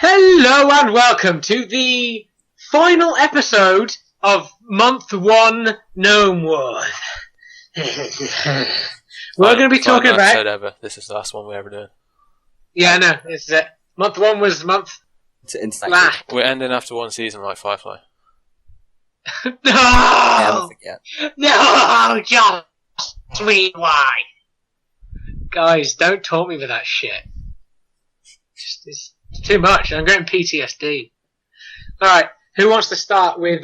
Hello and welcome to the final episode of Month 1 Gnome War. We're going to be talking about... episode ever. This is the last one we're ever doing. Yeah, no, this is it. Month 1 was month... last. We're ending after one season like Firefly. No! Never forget. No, just me, why? Guys, don't taunt me with that shit. It's too much. I'm getting PTSD. Alright, who wants to start with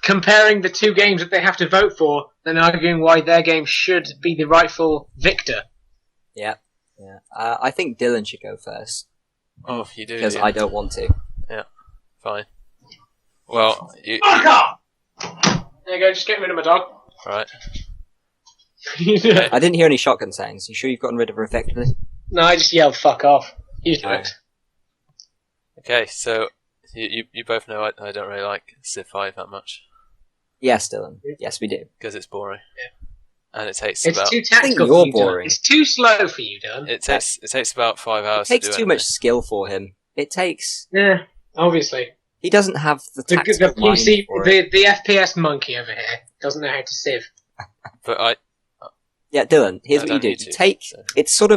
comparing the two games that they have to vote for and arguing why their game should be the rightful victor? Yeah. I think Dylan should go first. Oh, you do? Because I don't want to. Yeah, fine. Well, Fuck off! There you go, just get rid of my dog. Right. Okay. I didn't hear any shotgun sounds. You sure you've gotten rid of her effectively? No, I just yelled fuck off. You do it. Okay, so you both know I don't really like Civ 5 that much. Yes, Dylan. Yes, we do. Because it's boring. Yeah. And it takes It's about... too tactical you're for you, boring. Dylan. It's too slow for you, Dylan. It takes about 5 hours It takes to do too much skill for him. It takes... Yeah, obviously. He doesn't have the The tactical mind PC, for it. the FPS monkey over here doesn't know how to sieve. But Yeah, Dylan, here's I what you don't do. need You to, take... so. It's sort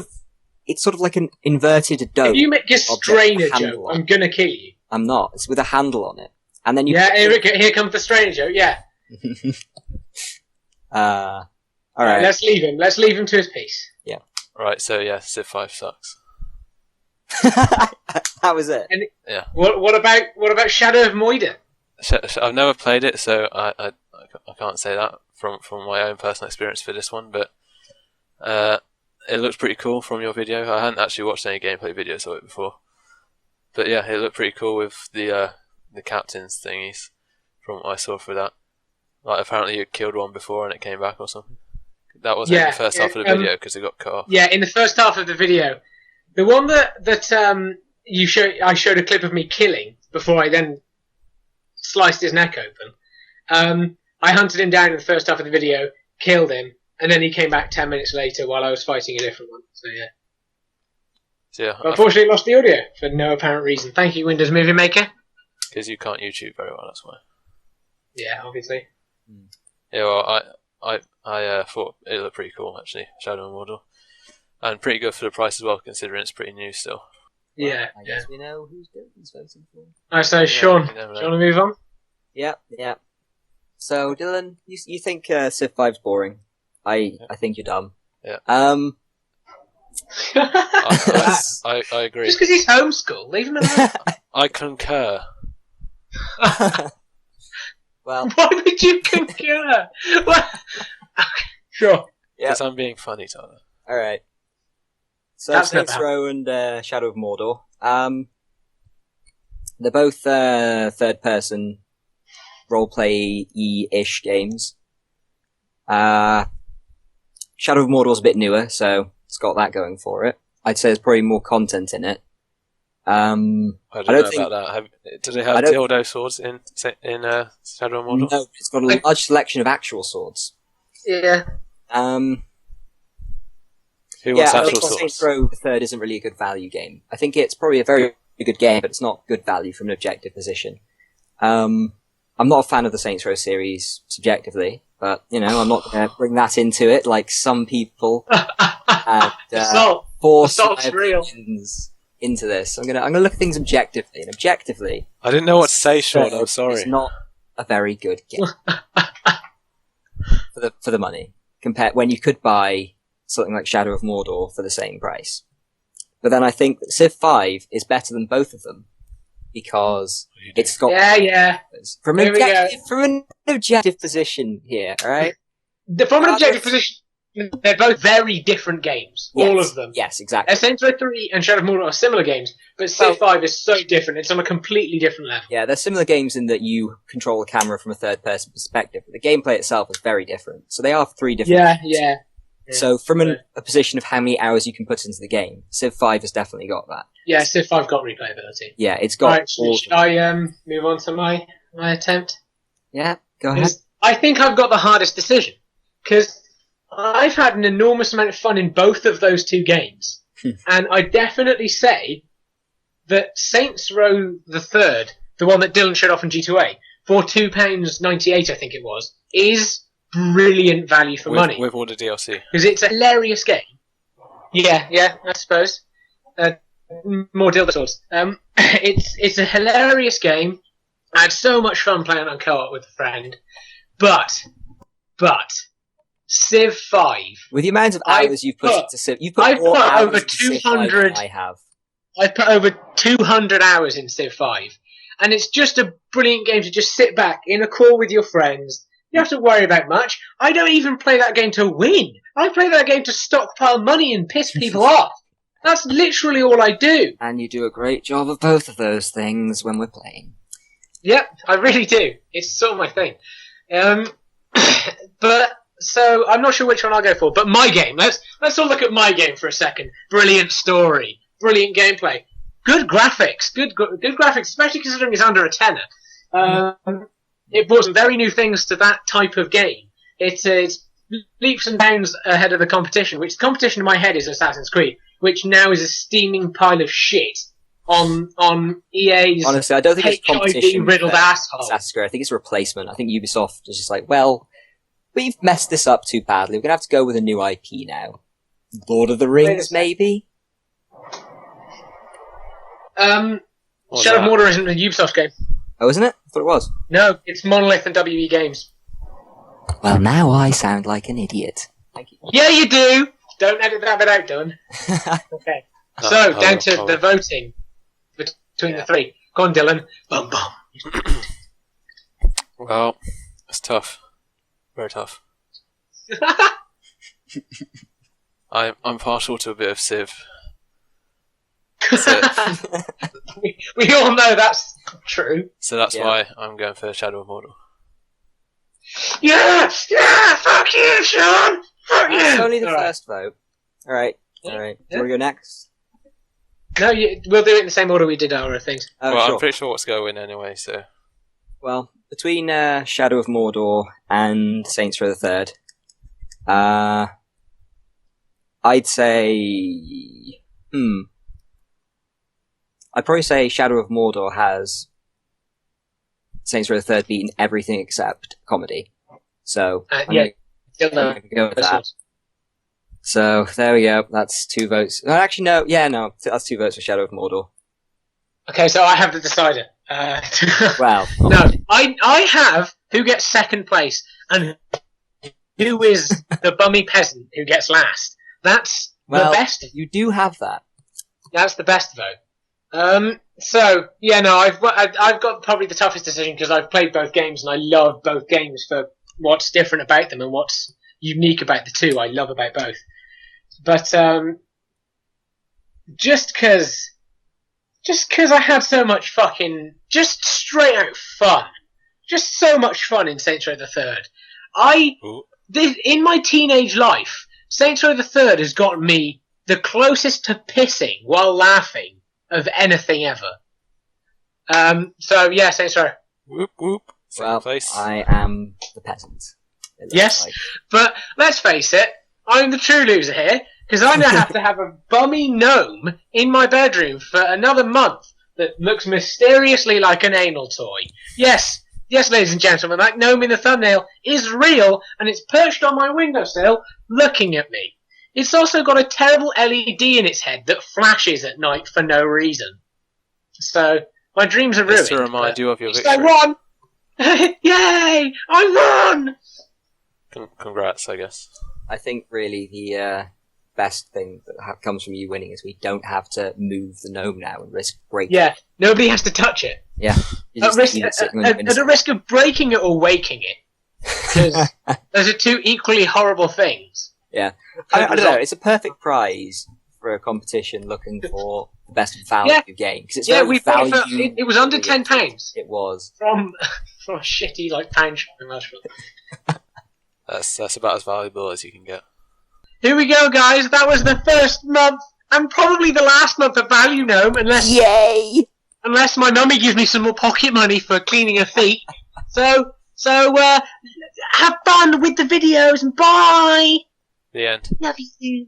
of like an inverted dome. If you make a strainer handle joke, on. I'm gonna kill you. I'm not. It's with a handle on it. And then you... Yeah, here comes the strainer joke, yeah. Alright. Let's leave him. Let's leave him to his peace. right, so yeah, Civ 5 sucks. That was it. Yeah. What about Shadow of Moida? I've never played it, so I can't say that from my own personal experience for this one, but it looks pretty cool from your video. I hadn't actually watched any gameplay videos of it before, but yeah, it looked pretty cool with the captain's thingies from what I saw for that. Like apparently you killed one before and it came back or something. That wasn't in the first half of the video because it got cut off. Yeah, in the first half of the video, the one that I showed a clip of me killing before I then sliced his neck open. I hunted him down in the first half of the video, killed him, and then he came back 10 minutes later while I was fighting a different one. So yeah. So yeah, But unfortunately, lost the audio for no apparent reason. Thank you, Windows Movie Maker. because you can't YouTube very well. That's why. Yeah, obviously. Yeah, well, I thought it looked pretty cool actually, Shadow and Mordor, and pretty good for the price as well, considering it's pretty new still. Yeah, I guess we know who's Dylan's voting for. Alright, so Sean, you never do know. you want to move on? Yeah. So, Dylan, you think Civ 5's boring. I think you're dumb. Yeah. Um, I agree. Just because he's homeschooled, leave him alone. I concur. well, Why would you concur? What? Sure. Yeah. Because I'm being funny, Tyler. alright. So, That's Saints never Row and Shadow of Mordor. They're both third-person roleplay-y-ish games. Shadow of Mordor's a bit newer, so it's got that going for it. I'd say there's probably more content in it. I don't know about that. Does it have dildo swords in Shadow of Mordor? No, it's got a large selection of actual swords. Yeah. Who wants I actual think Saints swords? Row the Third isn't really a good value game. I think it's probably a very good game, but it's not good value from an objective position. I'm not a fan of the Saints Row series subjectively, but I'm not going to bring that into it like some people and force my Assault's real. opinions into this. I'm gonna look at things objectively, and objectively, I didn't know what to say, Sean. I'm it's sorry. not a very good game for the money. Compared when you could buy something like Shadow of Mordor for the same price. But then I think that Civ 5 is better than both of them because it's got Yeah. from Here we go. an objective position here, alright? From an objective position, they're both very different games. All of them. Yes, exactly. Saints Row 3 and Shadow of Mordor are similar games, but Civ 5 is so different. It's on a completely different level. Yeah, they're similar games in that you control a camera from a third-person perspective, but the gameplay itself is very different. So they are three different games. Yeah. So from a position of how many hours you can put into the game, Civ 5 has definitely got that. Yeah, Civ 5 got replayability. Yeah, it's got Alright, all should I move on to my attempt? Yeah, go ahead. I think I've got the hardest decision, because I've had an enormous amount of fun in both of those two games, and I definitely say that Saints Row the Third, the one that Dylan showed off in G2A, for £2.98, I think it was, is brilliant value for money. With all the DLC. Because it's a hilarious game. Yeah, I suppose. More dildo swords. It's a hilarious game. I had so much fun playing on co-op with a friend. But, Civ 5. With the amount of hours you've put into Civ, I've more put hours over into Civ 5 than 200. I have. I've put over 200 hours in Civ 5. And it's just a brilliant game to just sit back in a call with your friends. You don't have to worry about much. I don't even play that game to win. I play that game to stockpile money and piss people off. That's literally all I do. And you do a great job of both of those things when we're playing. Yep, I really do. It's sort of my thing. But so I'm not sure which one I'll go for. But my game. Let's all look at my game for a second. Brilliant story, brilliant gameplay, good graphics, good graphics, especially considering it's under a tenner. It brought some very new things to that type of game. It's leaps and bounds ahead of the competition, which the competition in my head is Assassin's Creed, which now is a steaming pile of shit on EA's Honestly, I don't think it's competition riddled for asshole. Assassin's Creed. I think it's a replacement. I think Ubisoft is just like, well, we've messed this up too badly. We're going to have to go with a new IP now. Lord of the Rings, maybe? Shadow of Mordor isn't a Ubisoft game. Oh, isn't it? I thought it was. No, it's Monolith and WE Games. Well, now I sound like an idiot. Thank you. Yeah, you do! Don't edit that bit out, Dylan. Okay. So, down to the voting between the three. Go on, Dylan. Bum bum. Well, it's tough. Very tough. I'm partial to a bit of Civ. we all know that's true. So that's why I'm going for Shadow of Mordor. Yeah! Fuck you, Sean! Fuck you! It's only the first vote. Alright. Do you want to go next? No, we'll do it in the same order we did our things. Oh, well, sure. I'm pretty sure what's going to win anyway, so... Well, between Shadow of Mordor and Saints Row the Third, I'd say... I'd probably say Shadow of Mordor has Saints Row the Third beaten everything except comedy. So, I'm going to go with that. So, there we go. That's 2 votes. No, actually, no. Yeah, no. That's 2 votes for Shadow of Mordor. Okay, so I have the decider. Well. No, I have who gets second place and who is the bummy peasant who gets last. That's the best. You do have that. That's the best vote. So yeah, no, I've got probably the toughest decision because I've played both games and I love both games for what's different about them and what's unique about the two. I love about both, but just because I had so much fucking just straight out fun, just so much fun in Saints Row the Third. In my teenage life, Saints Row the Third has gotten me the closest to pissing while laughing of anything ever. So yeah, Saints Row. Whoop whoop. Second place. I am the peasant. Yes, but let's face it, I'm the true loser here because I now have to have a bummy gnome in my bedroom for another month that looks mysteriously like an anal toy. Yes, ladies and gentlemen, that gnome in the thumbnail is real and it's perched on my windowsill looking at me. It's also got a terrible LED in its head that flashes at night for no reason. So, my dreams are ruined. Just to remind you of your victory. I won! Yay! I won! Congrats, I guess. I think really the best thing that comes from you winning is we don't have to move the gnome now and risk breaking it. Yeah, nobody has to touch it. Yeah. At the risk of breaking it or waking it. Because those are two equally horrible things. Yeah. I don't know, it's a perfect prize for a competition looking for the best value game. Because it's very value. It was under £10. It was. From a shitty, pound shop in Nashville. That's about as valuable as you can get. Here we go, guys. That was the first month, and probably the last month of Value Gnome, unless my mummy gives me some more pocket money for cleaning her feet. So have fun with the videos, and bye! The end. Love you.